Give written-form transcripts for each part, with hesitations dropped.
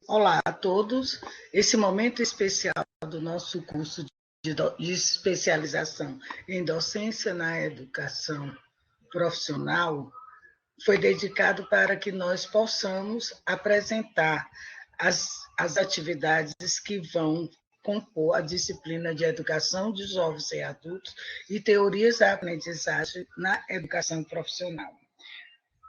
Olá a todos. Esse momento especial do nosso curso de especialização em docência na educação profissional foi dedicado para que nós possamos apresentar as atividades que vão compor a disciplina de educação de jovens e adultos e teorias da aprendizagem na educação profissional.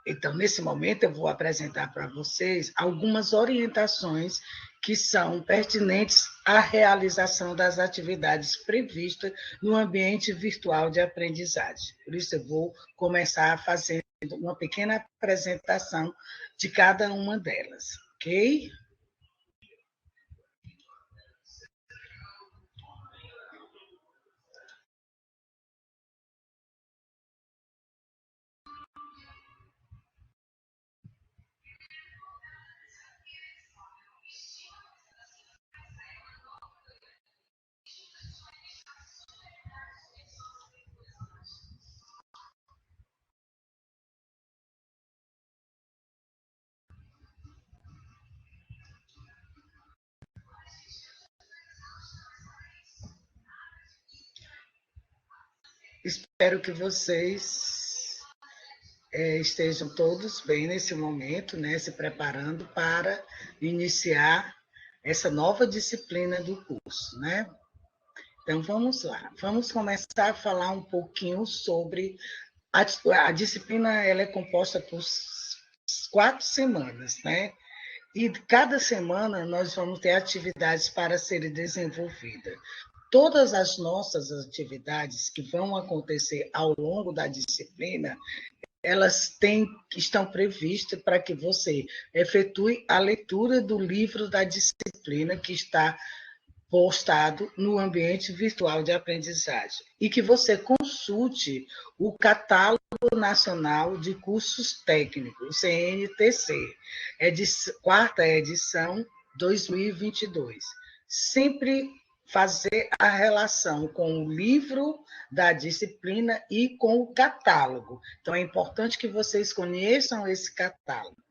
Então, nesse momento, eu vou apresentar para vocês algumas orientações que são pertinentes à realização das atividades previstas no ambiente virtual de aprendizagem. Por isso, eu vou começar fazendo uma pequena apresentação de cada uma delas, ok? Espero que vocês estejam todos bem nesse momento, né, se preparando para iniciar essa nova disciplina do curso, né? Então, vamos lá. Vamos começar a falar um pouquinho sobre a disciplina. Ela é composta por 4 semanas, né? E cada semana nós vamos ter atividades para serem desenvolvidas. Todas as nossas atividades que vão acontecer ao longo da disciplina, estão previstas para que você efetue a leitura do livro da disciplina que está postado no ambiente virtual de aprendizagem e que você consulte o Catálogo Nacional de Cursos Técnicos, CNTC, quarta edição 2022. Sempre fazer a relação com o livro da disciplina e com o catálogo. Então, é importante que vocês conheçam esse catálogo.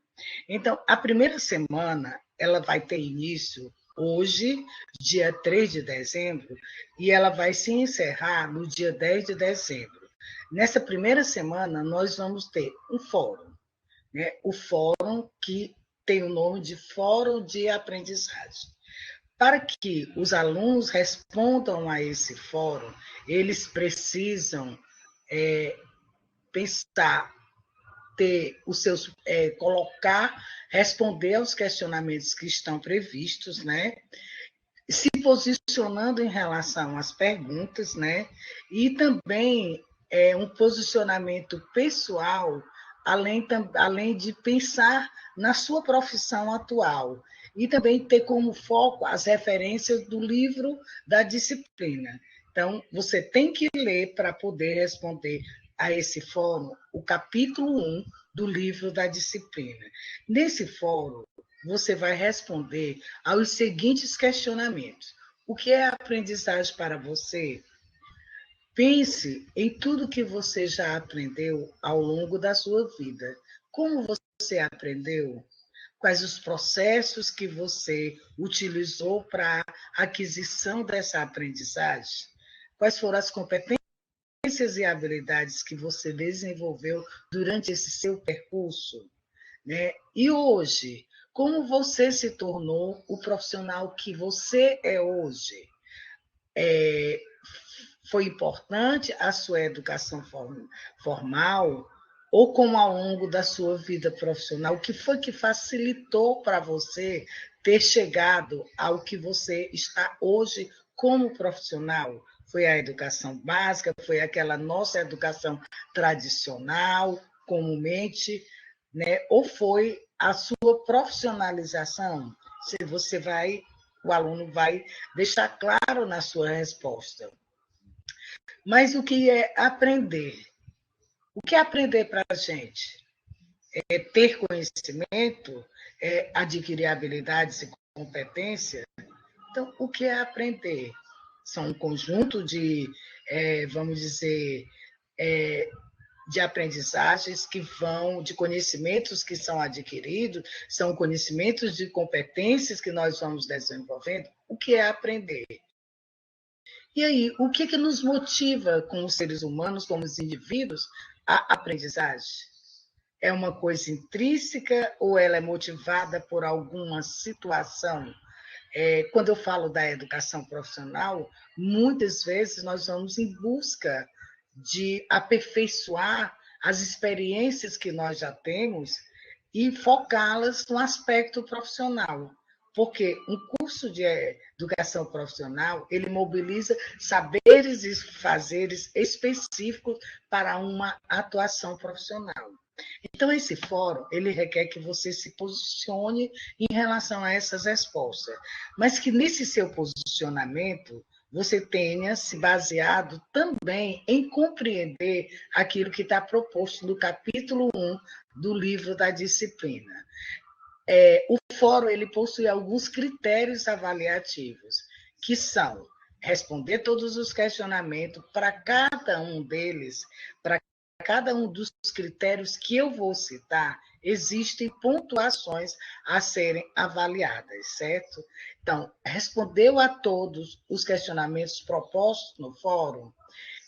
Então, a primeira semana, ela vai ter início hoje, dia 3 de dezembro, e ela vai se encerrar no dia 10 de dezembro. Nessa primeira semana, nós vamos ter um fórum, né? O fórum que tem o nome de Fórum de Aprendizagem. Para que os alunos respondam a esse fórum, eles precisam pensar, ter os seus, colocar, responder aos questionamentos que estão previstos, né? Se posicionando em relação às perguntas, né? E também um posicionamento pessoal, além de pensar na sua profissão atual. E também ter como foco as referências do livro da disciplina. Então, você tem que ler para poder responder a esse fórum o capítulo 1 do livro da disciplina. Nesse fórum, você vai responder aos seguintes questionamentos. O que é aprendizagem para você? Pense em tudo que você já aprendeu ao longo da sua vida. Como você aprendeu? Quais os processos que você utilizou para a aquisição dessa aprendizagem? Quais foram as competências e habilidades que você desenvolveu durante esse seu percurso? Né? E hoje, como você se tornou o profissional que você é hoje? Foi importante a sua educação formal ou como ao longo da sua vida profissional? O que foi que facilitou para você ter chegado ao que você está hoje como profissional? Foi a educação básica? Foi aquela nossa educação tradicional, comumente, né? Ou foi a sua profissionalização? Se você vai, o aluno vai deixar claro na sua resposta. Mas o que é aprender? O que é aprender para a gente? É ter conhecimento, é adquirir habilidades e competências. Então, o que é aprender? São um conjunto de, vamos dizer, de aprendizagens que vão, de conhecimentos que são adquiridos, são conhecimentos de competências que nós vamos desenvolvendo. O que é aprender? E aí, o que, que nos motiva como seres humanos, como os indivíduos, a aprendizagem? É uma coisa intrínseca ou ela é motivada por alguma situação? Quando eu falo da educação profissional, muitas vezes nós vamos em busca de aperfeiçoar as experiências que nós já temos e focá-las no aspecto profissional. Porque um curso de educação profissional, ele mobiliza saberes e fazeres específicos para uma atuação profissional. Então, esse fórum, ele requer que você se posicione em relação a essas respostas, mas que nesse seu posicionamento, você tenha se baseado também em compreender aquilo que está proposto no capítulo 1 do livro da disciplina. O fórum, ele possui alguns critérios avaliativos, que são responder todos os questionamentos para cada um deles, para cada um dos critérios que eu vou citar, existem pontuações a serem avaliadas, certo? Então, respondeu a todos os questionamentos propostos no fórum?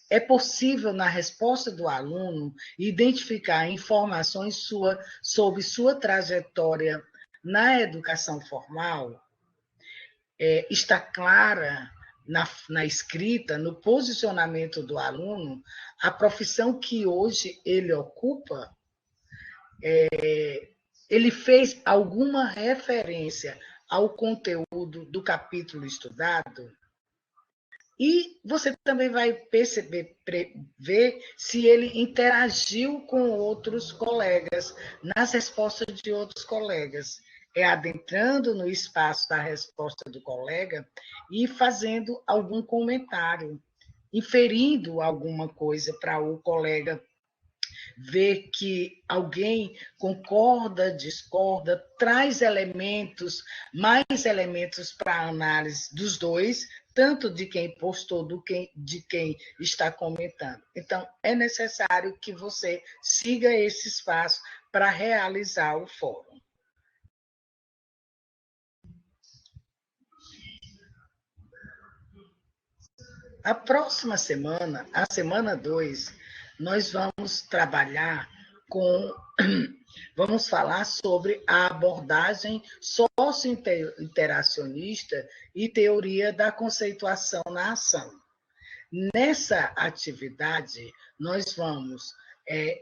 É possível, na resposta do aluno, identificar informações sobre sua trajetória na educação formal? Está clara na escrita, no posicionamento do aluno, a profissão que hoje ele ocupa? Ele fez alguma referência ao conteúdo do capítulo estudado? E você também vai perceber, ver se ele interagiu com outros colegas, nas respostas de outros colegas. Adentrando no espaço da resposta do colega e fazendo algum comentário, inferindo alguma coisa para o colega ver que alguém concorda, discorda, traz elementos, mais elementos para a análise dos dois, tanto de quem postou, de quem está comentando. Então, é necessário que você siga esse espaço para realizar o fórum. A próxima semana, a semana 2, nós vamos trabalhar com. Vamos falar sobre a abordagem socio-interacionista e teoria da conceituação na ação. Nessa atividade, nós vamos,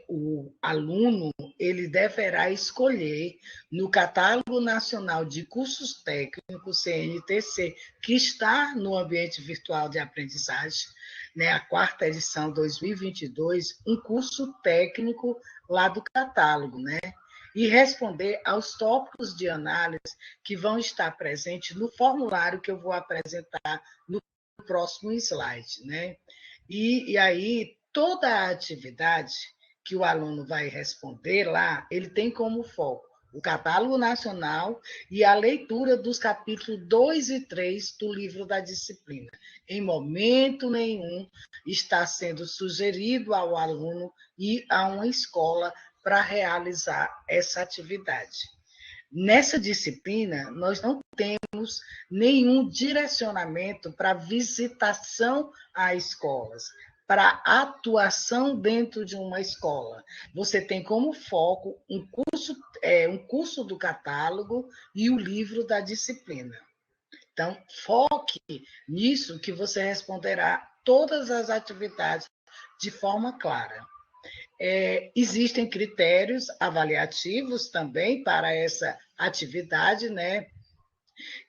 o aluno, ele deverá escolher no Catálogo Nacional de Cursos Técnicos, CNTC, que está no ambiente virtual de aprendizagem, né, a 4ª edição 2022, um curso técnico lá do catálogo, né? E responder aos tópicos de análise que vão estar presentes no formulário que eu vou apresentar no próximo slide, né? E aí, toda a atividade que o aluno vai responder lá, ele tem como foco o catálogo nacional e a leitura dos capítulos 2 e 3 do livro da disciplina. Em momento nenhum está sendo sugerido ao aluno ir a uma escola para realizar essa atividade. Nessa disciplina, nós não temos nenhum direcionamento para visitação a escolas, para atuação dentro de uma escola. Você tem como foco um curso do catálogo e o livro da disciplina. Então, foque nisso que você responderá todas as atividades de forma clara. Existem critérios avaliativos também para essa atividade, né?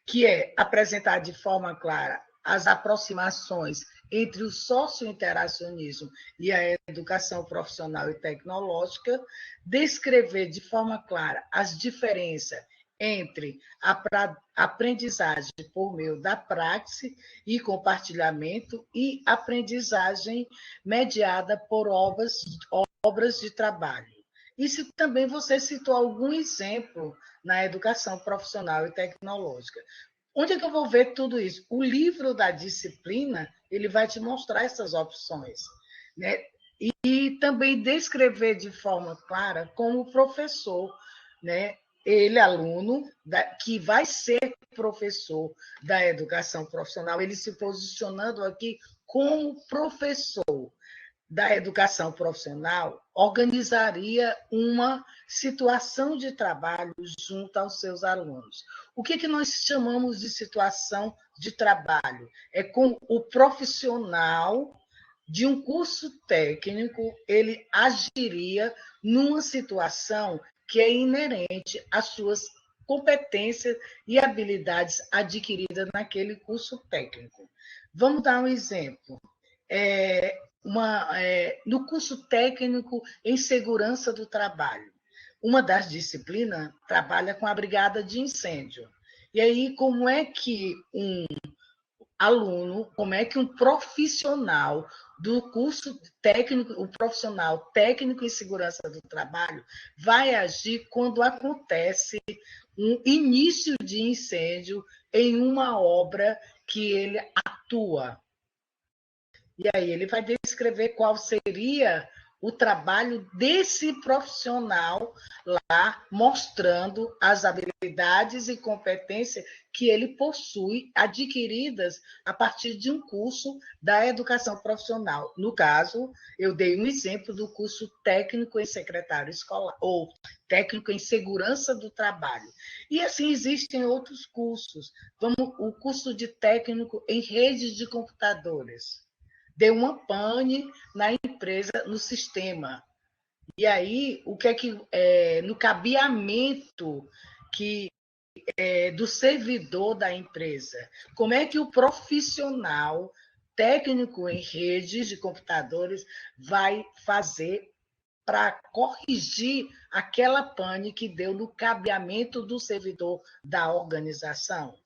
Que é apresentar de forma clara as aproximações entre o socio-interacionismo e a educação profissional e tecnológica, descrever de forma clara as diferenças entre a aprendizagem por meio da praxe e compartilhamento e aprendizagem mediada por obras de trabalho. E se também você citou algum exemplo na educação profissional e tecnológica. Onde é que eu vou ver tudo isso? O livro da disciplina, ele vai te mostrar essas opções, né? e também descrever de forma clara como professor, né? Ele, aluno, que vai ser professor da educação profissional, ele se posicionando aqui como professor da educação profissional, organizaria uma situação de trabalho junto aos seus alunos. O que nós chamamos de situação de trabalho? É com o profissional de um curso técnico, ele agiria numa situação que é inerente às suas competências e habilidades adquiridas naquele curso técnico. Vamos dar um exemplo. No curso técnico em segurança do trabalho, uma das disciplinas trabalha com a brigada de incêndio. E aí, como é que um aluno, como é que um profissional do curso técnico, o profissional técnico em segurança do trabalho, vai agir quando acontece um início de incêndio em uma obra que ele atua? E aí ele vai descrever qual seria o trabalho desse profissional lá, mostrando as habilidades e competências que ele possui, adquiridas a partir de um curso da educação profissional. No caso, eu dei um exemplo do curso técnico em secretário escolar, ou técnico em segurança do trabalho. E assim existem outros cursos. O curso de técnico em redes de computadores. Deu uma pane na empresa, no sistema. E aí, o que é que no cabeamento do servidor da empresa, como é que o profissional técnico em redes de computadores vai fazer para corrigir aquela pane que deu no cabeamento do servidor da organização?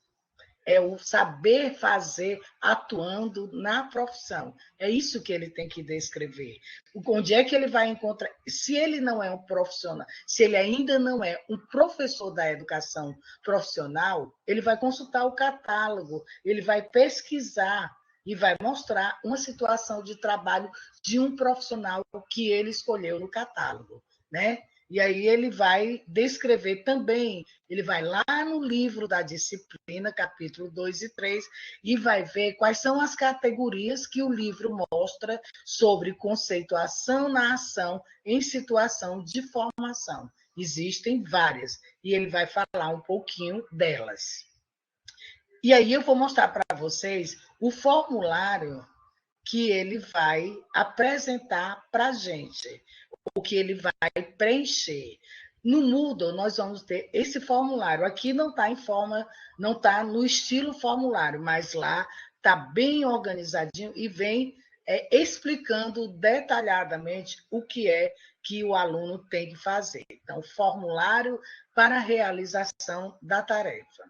É o saber fazer atuando na profissão. É isso que ele tem que descrever. Onde é que ele vai encontrar? Se ele não é um profissional, se ele ainda não é um professor da educação profissional, ele vai consultar o catálogo, ele vai pesquisar e vai mostrar uma situação de trabalho de um profissional que ele escolheu no catálogo, né? E aí ele vai descrever também, ele vai lá no livro da disciplina, capítulo 2 e 3, e vai ver quais são as categorias que o livro mostra sobre conceituação na ação em situação de formação. Existem várias, e ele vai falar um pouquinho delas. E aí eu vou mostrar para vocês o formulário que ele vai apresentar para a gente, o que ele vai preencher. No Moodle, nós vamos ter esse formulário. Aqui não está em forma, não está no estilo formulário, mas lá está bem organizadinho e vem explicando detalhadamente o que é que o aluno tem que fazer. Então, formulário para a realização da tarefa.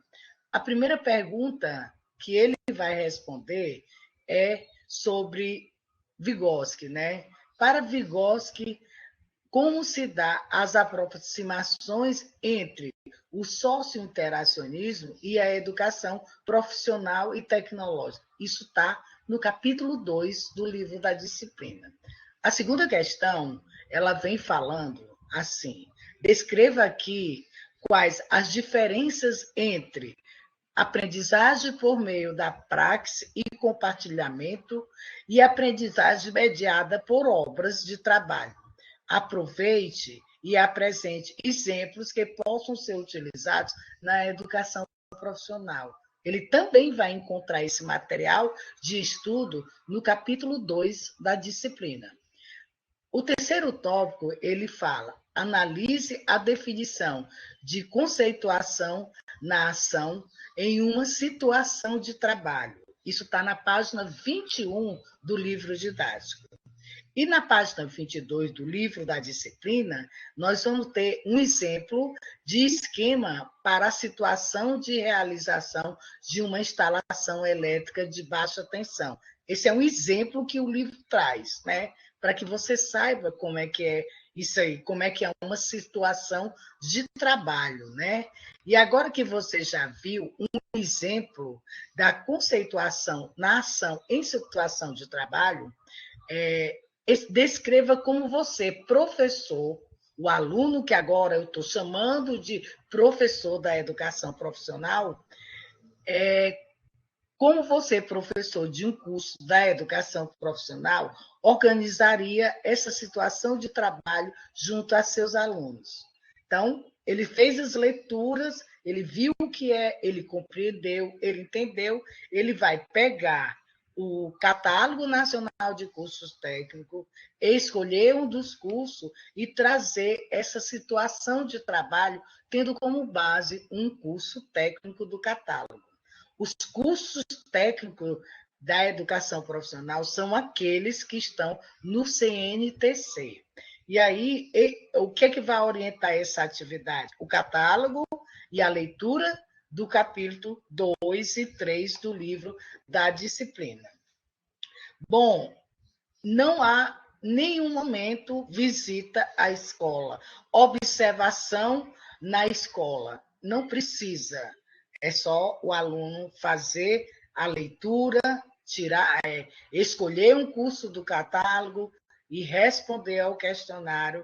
A primeira pergunta que ele vai responder é sobre Vygotsky, né? Para Vygotsky, como se dá as aproximações entre o socio-interacionismo e a educação profissional e tecnológica? Isso está no capítulo 2 do livro da disciplina. A segunda questão, ela vem falando assim: descreva aqui quais as diferenças entre aprendizagem por meio da praxe e compartilhamento e aprendizagem mediada por obras de trabalho. Aproveite e apresente exemplos que possam ser utilizados na educação profissional. Ele também vai encontrar esse material de estudo no capítulo 2 da disciplina. O terceiro tópico, ele fala: analise a definição de conceituação na ação em uma situação de trabalho. Isso está na página 21 do livro didático. E na página 22 do livro da disciplina, nós vamos ter um exemplo de esquema para a situação de realização de uma instalação elétrica de baixa tensão. Esse é um exemplo que o livro traz, né? Para que você saiba como é que é isso aí, como é que é uma situação de trabalho, né? E agora que você já viu um exemplo da conceituação na ação em situação de trabalho, Descreva como você, professor, o aluno que agora eu estou chamando de professor da educação profissional, como você, professor de um curso da educação profissional, organizaria essa situação de trabalho junto a seus alunos. Então, ele fez as leituras, ele viu o que é, ele compreendeu, ele entendeu, ele vai pegar o Catálogo Nacional de Cursos Técnicos, escolher um dos cursos e trazer essa situação de trabalho, tendo como base um curso técnico do catálogo. Os cursos técnicos da educação profissional são aqueles que estão no CNTC. E aí, o que é que vai orientar essa atividade? O catálogo e a leitura do capítulo 2 e 3 do livro da disciplina. Bom, não há nenhum momento visita à escola, observação na escola. Não precisa. É só o aluno fazer a leitura, escolher um curso do catálogo e responder ao questionário,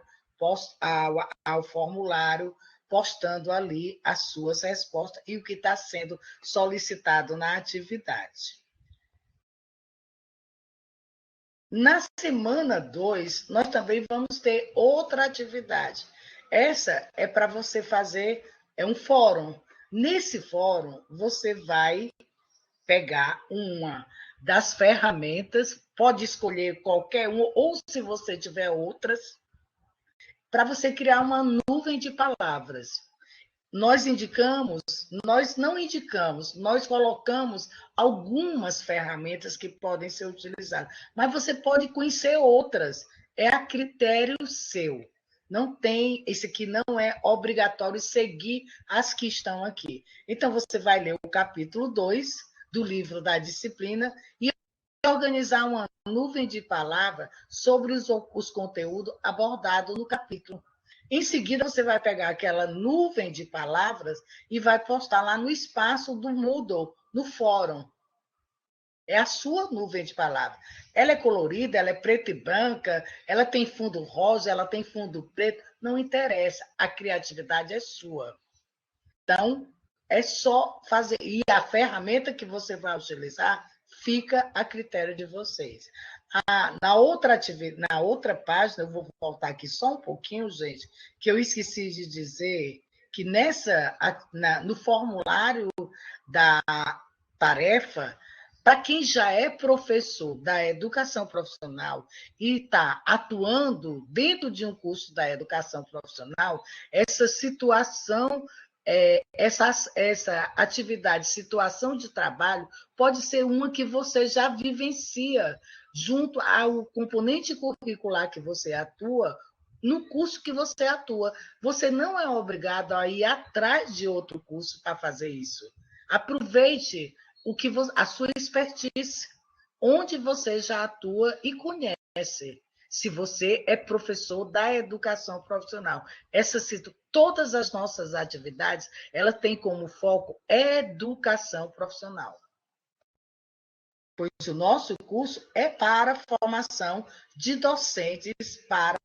ao formulário, postando ali as suas respostas e o que está sendo solicitado na atividade. Na semana 2, nós também vamos ter outra atividade. Essa é para você fazer um fórum. Nesse fórum, você vai pegar uma das ferramentas, pode escolher qualquer uma, ou se você tiver outras, para você criar uma nuvem de palavras. Nós não indicamos, nós colocamos algumas ferramentas que podem ser utilizadas, mas você pode conhecer outras, é a critério seu. Não tem, esse aqui não é obrigatório seguir as que estão aqui. Então, você vai ler o capítulo 2 do livro da disciplina e organizar uma nuvem de palavras sobre os conteúdos abordados no capítulo. Em seguida, você vai pegar aquela nuvem de palavras e vai postar lá no espaço do Moodle, no fórum. É a sua nuvem de palavras. Ela é colorida, ela é preta e branca, ela tem fundo rosa, ela tem fundo preto. Não interessa, a criatividade é sua. Então, é só fazer. E a ferramenta que você vai utilizar fica a critério de vocês. Na outra página, eu vou voltar aqui só um pouquinho, gente, que eu esqueci de dizer que no formulário da tarefa, para quem já é professor da educação profissional e está atuando dentro de um curso da educação profissional, essa situação, essa atividade, situação de trabalho, pode ser uma que você já vivencia junto ao componente curricular que você atua, no curso que você atua. Você não é obrigado a ir atrás de outro curso para fazer isso. Aproveite a sua expertise, onde você já atua e conhece. Se você é professor da educação profissional, todas as nossas atividades, ela tem como foco educação profissional. Pois o nosso curso é para a formação de docentes para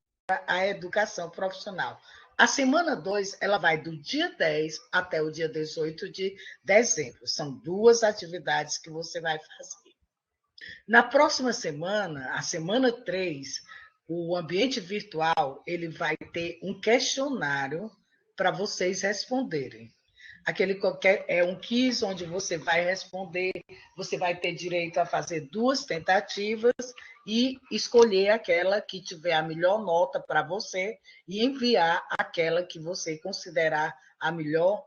a educação profissional. A semana 2, ela vai do dia 10 até o dia 18 de dezembro. São 2 atividades que você vai fazer. Na próxima semana, a semana 3, o ambiente virtual, ele vai ter um questionário para vocês responderem. Aquele é um quiz onde você vai responder, você vai ter direito a fazer 2 tentativas e escolher aquela que tiver a melhor nota para você e enviar aquela que você considerar a melhor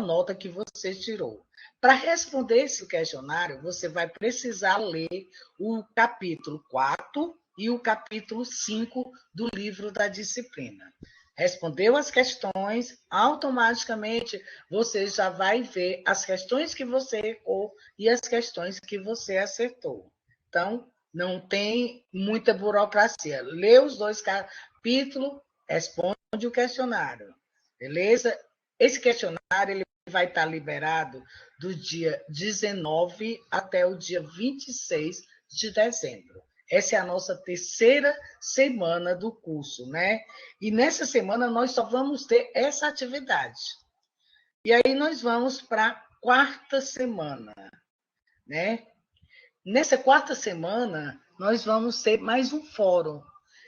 nota que você tirou. Para responder esse questionário, você vai precisar ler o capítulo 4 e o capítulo 5 do livro da disciplina. Respondeu as questões, automaticamente você já vai ver as questões que você errou e as questões que você acertou. Então, não tem muita burocracia. Lê os 2 capítulos, responde o questionário. Beleza? Esse questionário ele vai estar liberado do dia 19 até o dia 26 de dezembro. Essa é a nossa terceira semana do curso, né? E nessa semana nós só vamos ter essa atividade. E aí nós vamos para a quarta semana, né? Nessa quarta semana, nós vamos ter mais um fórum.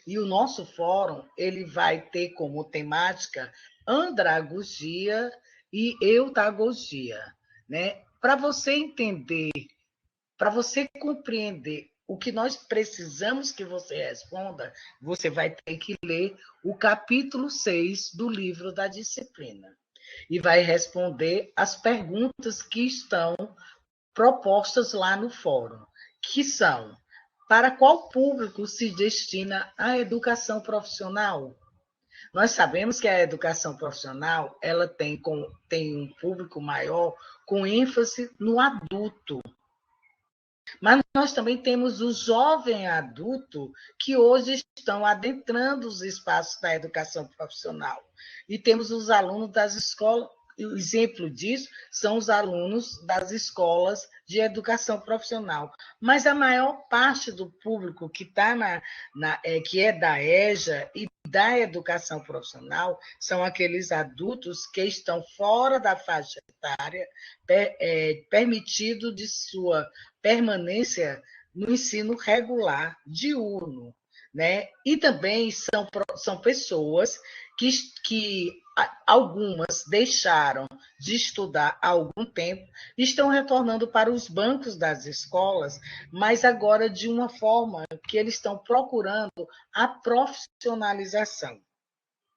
E o nosso fórum, ele vai ter como temática andragogia e eutagogia, né? Para você entender, para você compreender o que nós precisamos que você responda, você vai ter que ler o capítulo 6 do livro da disciplina. E vai responder as perguntas que estão propostas lá no fórum, que são: para qual público se destina a educação profissional? Nós sabemos que a educação profissional ela tem um público maior com ênfase no adulto. Mas nós também temos o jovem adulto que hoje estão adentrando os espaços da educação profissional. E temos os alunos das escolas, o exemplo disso são os alunos das escolas de educação profissional. Mas a maior parte do público que está que é da EJA e da educação profissional são aqueles adultos que estão fora da faixa etária permitido de sua permanência no ensino regular diurno, né? E também são pessoas que algumas deixaram de estudar há algum tempo, estão retornando para os bancos das escolas, mas agora de uma forma que eles estão procurando a profissionalização,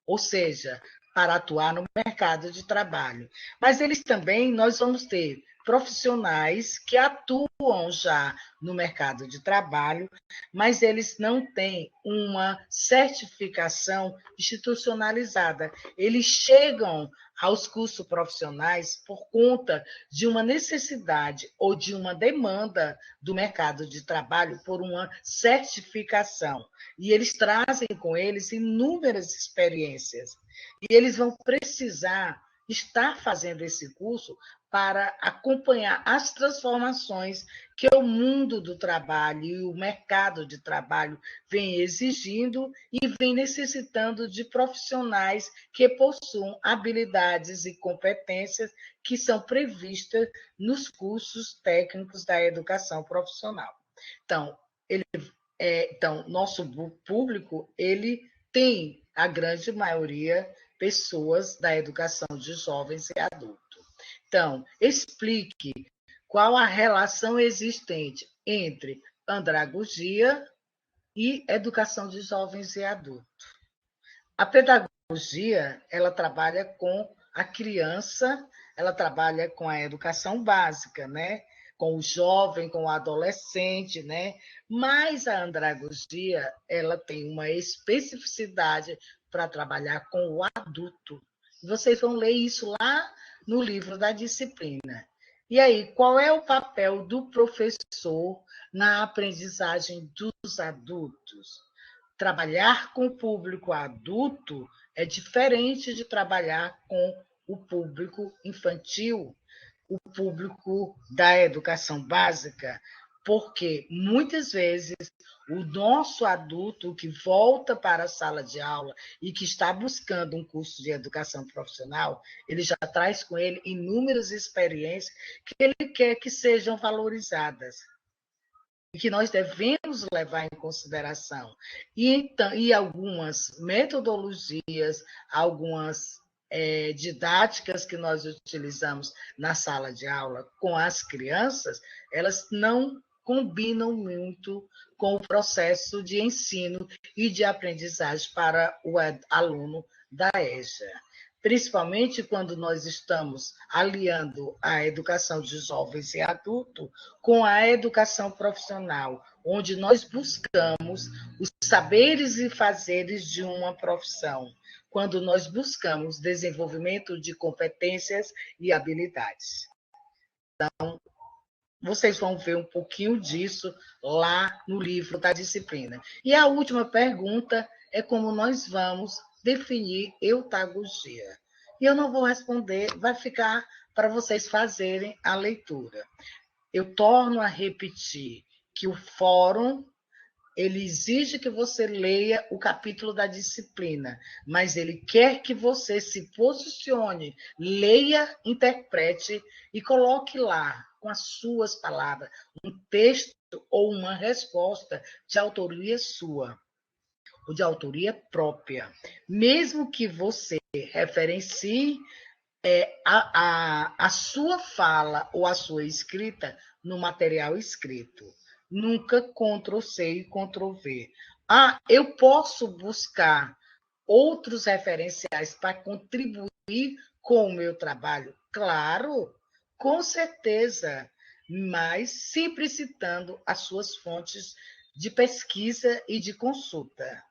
ou seja, para atuar no mercado de trabalho. Mas eles também, nós vamos ter profissionais que atuam já no mercado de trabalho, mas eles não têm uma certificação institucionalizada. Eles chegam aos cursos profissionais por conta de uma necessidade ou de uma demanda do mercado de trabalho por uma certificação. E eles trazem com eles inúmeras experiências. E eles vão precisar estar fazendo esse curso para acompanhar as transformações que o mundo do trabalho e o mercado de trabalho vem exigindo e vem necessitando de profissionais que possuam habilidades e competências que são previstas nos cursos técnicos da educação profissional. Então, nosso público ele tem a grande maioria pessoas da educação de jovens e adultos. Então, explique qual a relação existente entre andragogia e educação de jovens e adultos. A pedagogia, ela trabalha com a criança, ela trabalha com a educação básica, né? Com o jovem, com o adolescente, né? Mas a andragogia, ela tem uma especificidade para trabalhar com o adulto. Vocês vão ler isso lá no livro da disciplina. E aí, qual é o papel do professor na aprendizagem dos adultos? Trabalhar com o público adulto é diferente de trabalhar com o público infantil, o público da educação básica, porque muitas vezes o nosso adulto que volta para a sala de aula e que está buscando um curso de educação profissional, ele já traz com ele inúmeras experiências que ele quer que sejam valorizadas e que nós devemos levar em consideração. E algumas metodologias, algumas didáticas que nós utilizamos na sala de aula com as crianças, elas não combinam muito com o processo de ensino e de aprendizagem para o aluno da EJA. Principalmente quando nós estamos aliando a educação de jovens e adultos com a educação profissional, onde nós buscamos os saberes e fazeres de uma profissão, quando nós buscamos desenvolvimento de competências e habilidades. Então, vocês vão ver um pouquinho disso lá no livro da disciplina. E a última pergunta é como nós vamos definir eutagogia. E eu não vou responder, vai ficar para vocês fazerem a leitura. Eu torno a repetir que o fórum ele exige que você leia o capítulo da disciplina, mas ele quer que você se posicione, leia, interprete e coloque lá, com as suas palavras, um texto ou uma resposta de autoria sua, ou de autoria própria. Mesmo que você referencie a sua fala ou a sua escrita no material escrito. Nunca Ctrl+C e Ctrl+V. Eu posso buscar outros referenciais para contribuir com o meu trabalho? Claro, com certeza, mas sempre citando as suas fontes de pesquisa e de consulta,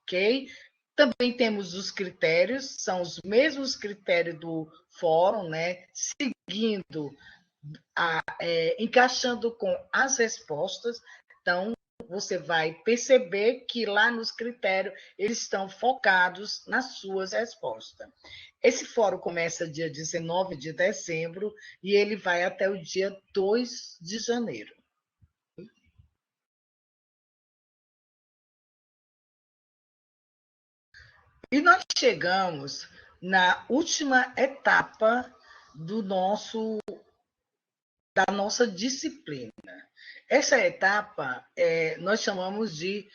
ok? Também temos os critérios, são os mesmos critérios do fórum, né? Seguindo, encaixando com as respostas. Então, você vai perceber que lá nos critérios eles estão focados nas suas respostas. Esse fórum começa dia 19 de dezembro e ele vai até o dia 2 de janeiro. E nós chegamos na última etapa da nossa disciplina. Essa etapa nós chamamos de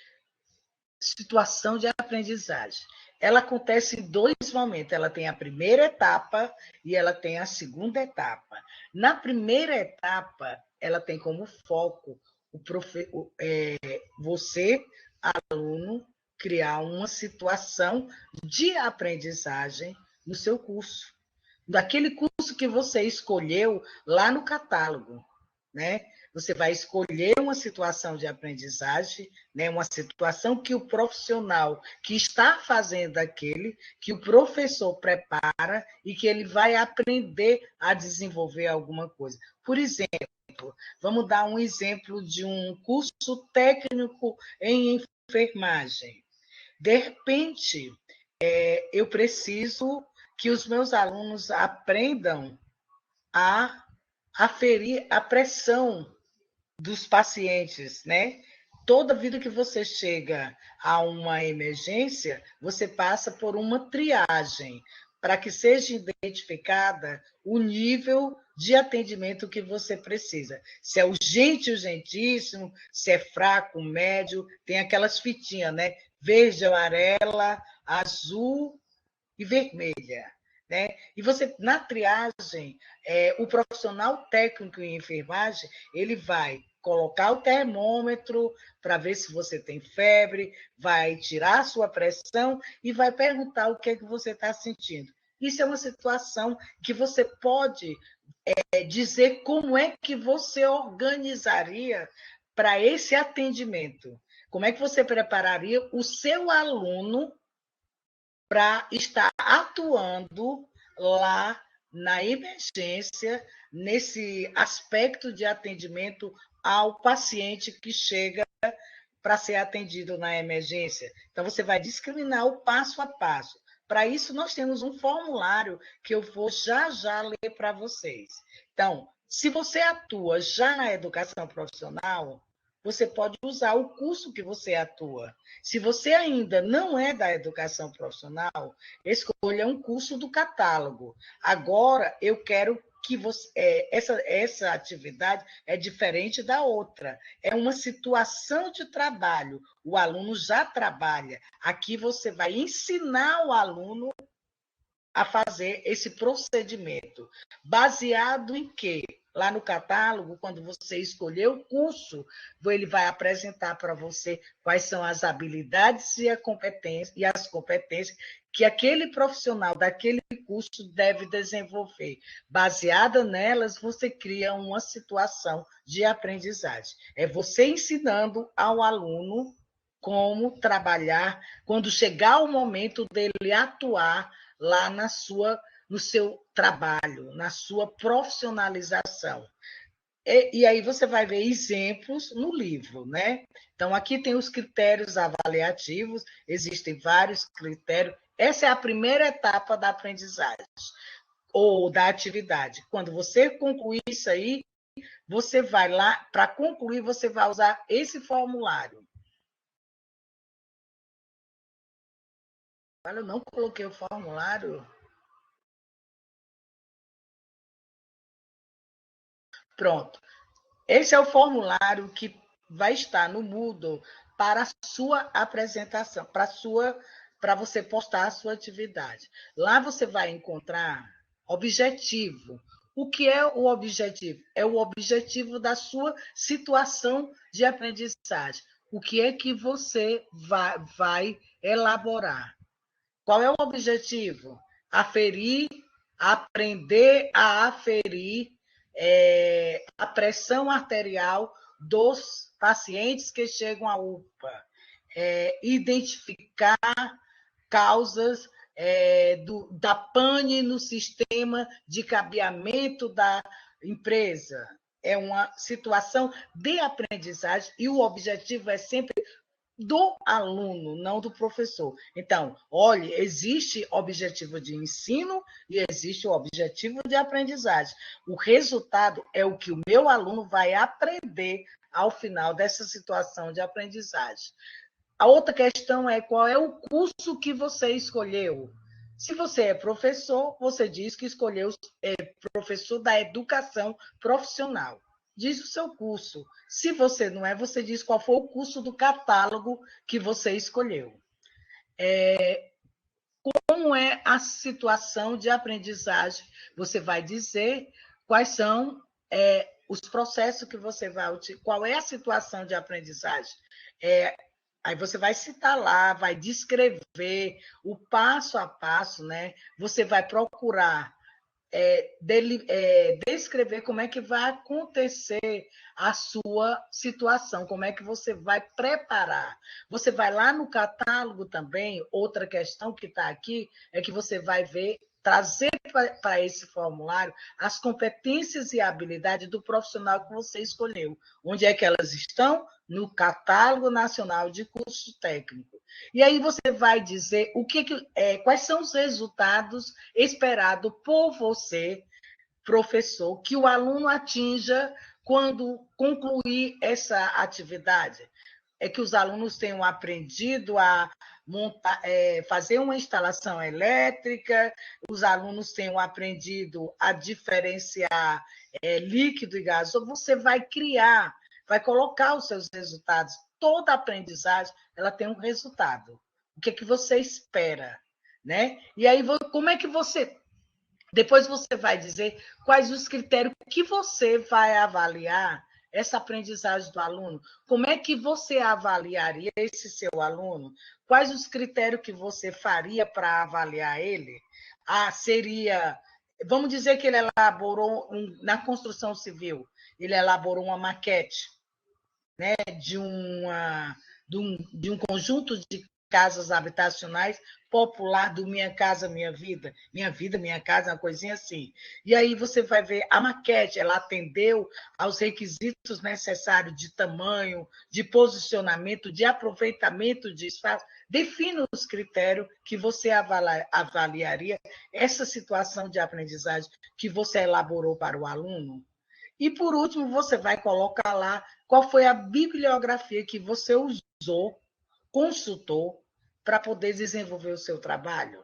situação de aprendizagem. Ela acontece em dois momentos. Ela tem a primeira etapa e ela tem a segunda etapa. Na primeira etapa, ela tem como foco você, aluno, criar uma situação de aprendizagem no seu curso. Daquele curso que você escolheu lá no catálogo, né? Você vai escolher uma situação de aprendizagem, né? Uma situação que o profissional que está fazendo aquele, que o professor prepara e que ele vai aprender a desenvolver alguma coisa. Por exemplo, vamos dar um exemplo de um curso técnico em enfermagem. De repente, eu preciso que os meus alunos aprendam a aferir a pressão dos pacientes, né? Toda vida que você chega a uma emergência, você passa por uma triagem para que seja identificada o nível de atendimento que você precisa. Se é urgente, urgentíssimo, se é fraco, médio, tem aquelas fitinhas, né? Verde, amarela, azul e vermelha. Né? E você, na triagem, o profissional técnico em enfermagem, ele vai colocar o termômetro para ver se você tem febre, vai tirar a sua pressão e vai perguntar o que é que você está sentindo. Isso é uma situação que você pode dizer como é que você organizaria para esse atendimento. Como é que você prepararia o seu aluno para estar atuando lá na emergência, nesse aspecto de atendimento ao paciente que chega para ser atendido na emergência. Então, você vai discriminar o passo a passo. Para isso, nós temos um formulário que eu vou já já ler para vocês. Então, se você atua já na educação profissional, você pode usar o curso que você atua. Se você ainda não é da educação profissional, escolha um curso do catálogo. Agora, eu quero que você, essa atividade é diferente da outra. É uma situação de trabalho. O aluno já trabalha. Aqui você vai ensinar o aluno a fazer esse procedimento. Baseado em quê? Lá no catálogo, quando você escolher o curso, ele vai apresentar para você quais são as habilidades e as competências que aquele profissional daquele curso deve desenvolver. Baseada nelas, você cria uma situação de aprendizagem. É você ensinando ao aluno como trabalhar quando chegar o momento dele atuar lá no seu trabalho, na sua profissionalização. E aí você vai ver exemplos no livro, né? Então, aqui tem os critérios avaliativos, existem vários critérios. Essa é a primeira etapa da aprendizagem ou da atividade. Quando você concluir isso aí, você vai lá, para concluir, você vai usar esse formulário. Fala, eu não coloquei o formulário. Pronto. Esse é o formulário que vai estar no Moodle para a sua apresentação, para você postar a sua atividade. Lá você vai encontrar objetivo. O que é o objetivo? É o objetivo da sua situação de aprendizagem. O que é que você vai elaborar? Qual é o objetivo? Aferir, aprender a aferir a pressão arterial dos pacientes que chegam à UPA, identificar causas da pane no sistema de cabeamento da empresa. É uma situação de aprendizagem e o objetivo é sempre do aluno, não do professor. Então, olhe, existe objetivo de ensino e existe o objetivo de aprendizagem. O resultado é o que o meu aluno vai aprender ao final dessa situação de aprendizagem. A outra questão é qual é o curso que você escolheu. Se você é professor, você diz que escolheu professor da educação profissional. Diz o seu curso. Se você não é, você diz qual foi o curso do catálogo que você escolheu. Como é a situação de aprendizagem? Você vai dizer quais são os processos que você vai utilizar, qual é a situação de aprendizagem. Aí você vai citar lá, vai descrever o passo a passo, né? Você vai procurar descrever como é que vai acontecer a sua situação, como é que você vai preparar. Você vai lá no catálogo também, outra questão que está aqui é que você vai ver, trazer para esse formulário as competências e habilidades do profissional que você escolheu. Onde é que elas estão? No Catálogo Nacional de Curso Técnico. E aí você vai dizer quais são os resultados esperados por você, professor, que o aluno atinja quando concluir essa atividade. É que os alunos tenham aprendido a montar, fazer uma instalação elétrica, os alunos tenham aprendido a diferenciar líquido e gasoso. Você vai criar, vai colocar os seus resultados. Toda aprendizagem ela tem um resultado. O que é que você espera, né? E aí, como é que você depois você vai dizer quais os critérios que você vai avaliar essa aprendizagem do aluno. Como é que você avaliaria esse seu aluno? Quais os critérios que você faria para avaliar ele? Seria, vamos dizer que ele elaborou na construção civil, ele elaborou uma maquete, né, de um conjunto de casas habitacionais popular do Minha Casa Minha Vida, Minha Casa, uma coisinha assim. E aí você vai ver a maquete, ela atendeu aos requisitos necessários de tamanho, de posicionamento, de aproveitamento de espaço. Defina os critérios que você avaliaria essa situação de aprendizagem que você elaborou para o aluno. E, por último, você vai colocar lá qual foi a bibliografia que você usou, consultou, para poder desenvolver o seu trabalho.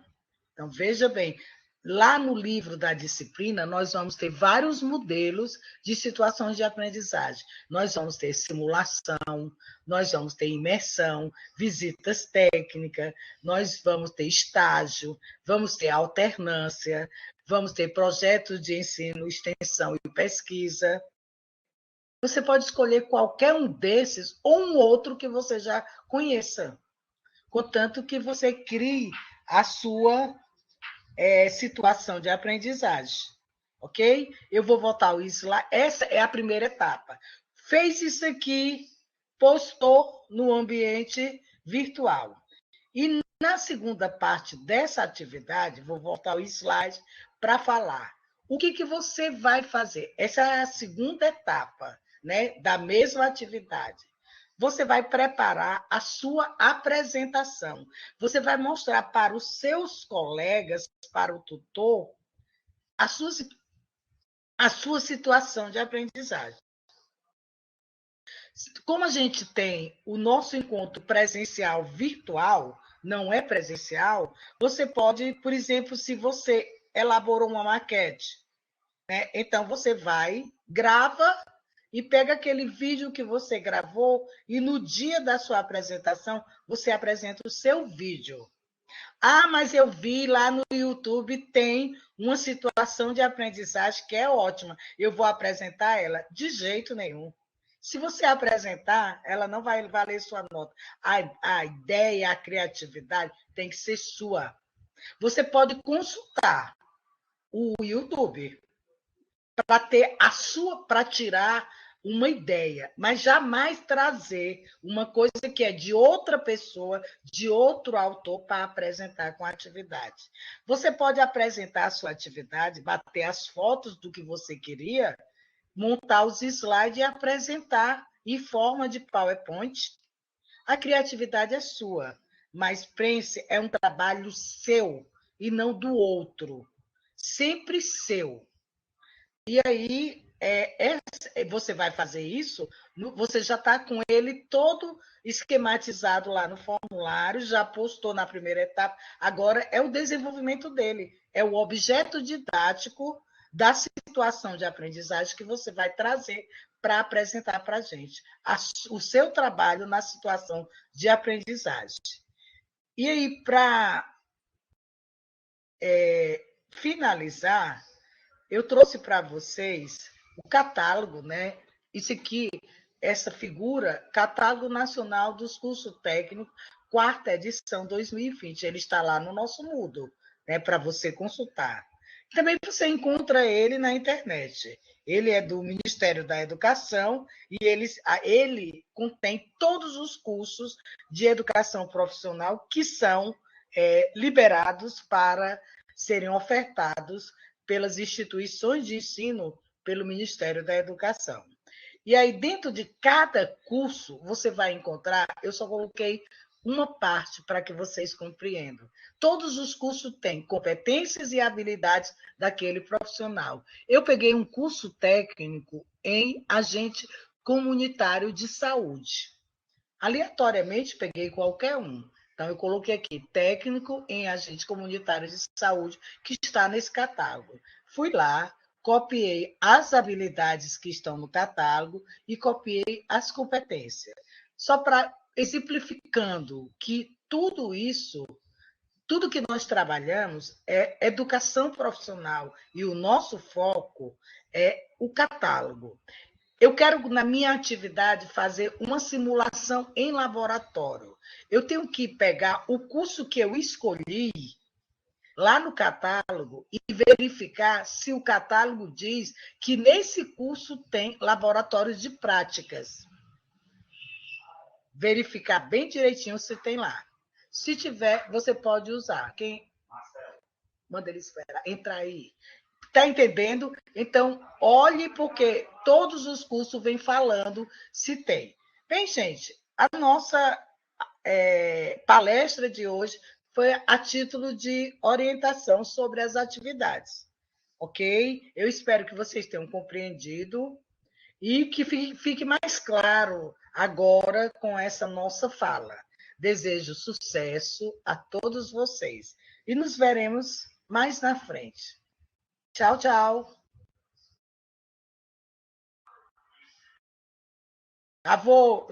Então, veja bem, lá no livro da disciplina, nós vamos ter vários modelos de situações de aprendizagem. Nós vamos ter simulação, nós vamos ter imersão, visitas técnicas, nós vamos ter estágio, vamos ter alternância, vamos ter projetos de ensino, extensão e pesquisa. Você pode escolher qualquer um desses ou um outro que você já conheça, contanto que você crie a sua situação de aprendizagem, ok? Eu vou voltar o slide. Essa é a primeira etapa. Fez isso aqui, postou no ambiente virtual. E na segunda parte dessa atividade, vou voltar o slide para falar. O que você vai fazer? Essa é a segunda etapa, né, da mesma atividade. Você vai preparar a sua apresentação. Você vai mostrar para os seus colegas, para o tutor, a sua situação de aprendizagem. Como a gente tem o nosso encontro presencial virtual, não é presencial, você pode, por exemplo, se você elaborou uma maquete, né? Então você vai, grava e pega aquele vídeo que você gravou e no dia da sua apresentação você apresenta o seu vídeo. Ah, mas eu vi lá no YouTube tem uma situação de aprendizagem que é ótima. Eu vou apresentar ela? De jeito nenhum. Se você apresentar, ela não vai valer sua nota. A ideia, a criatividade tem que ser sua. Você pode consultar o YouTube para ter a sua, para tirar uma ideia, mas jamais trazer uma coisa que é de outra pessoa, de outro autor, para apresentar com a atividade. Você pode apresentar a sua atividade, bater as fotos do que você queria, montar os slides e apresentar em forma de PowerPoint. A criatividade é sua, mas pense, é um trabalho seu e não do outro. Sempre seu. E aí, você vai fazer isso, você já está com ele todo esquematizado lá no formulário, já postou na primeira etapa, agora é o desenvolvimento dele, é o objeto didático da situação de aprendizagem que você vai trazer para apresentar para a gente. O seu trabalho na situação de aprendizagem. E aí, para finalizar, eu trouxe para vocês o catálogo, né? Isso aqui, essa figura, Catálogo Nacional dos Cursos Técnicos, quarta edição 2020. Ele está lá no nosso Moodle, né? Para você consultar. Também você encontra ele na internet. Ele é do Ministério da Educação e ele contém todos os cursos de educação profissional que são liberados para serem ofertados pelas instituições de ensino, pelo Ministério da Educação. E aí, dentro de cada curso, você vai encontrar, eu só coloquei uma parte para que vocês compreendam. Todos os cursos têm competências e habilidades daquele profissional. Eu peguei um curso técnico em agente comunitário de saúde. Aleatoriamente, peguei qualquer um. Então, eu coloquei aqui, técnico em agente comunitário de saúde, que está nesse catálogo. Fui lá, copiei as habilidades que estão no catálogo e copiei as competências. Só para exemplificando que tudo isso, tudo que nós trabalhamos é educação profissional e o nosso foco é o catálogo. Eu quero, na minha atividade, fazer uma simulação em laboratório. Eu tenho que pegar o curso que eu escolhi lá no catálogo e verificar se o catálogo diz que nesse curso tem laboratórios de práticas. Verificar bem direitinho se tem lá. Se tiver, você pode usar. Quem manda ele esperar, entrar aí. Está entendendo? Então, olhe, porque todos os cursos vêm falando se tem. Bem, gente, a nossa palestra de hoje foi a título de orientação sobre as atividades. Ok? Eu espero que vocês tenham compreendido e que fique mais claro agora com essa nossa fala. Desejo sucesso a todos vocês e nos veremos mais na frente. Tchau, tchau. Avô,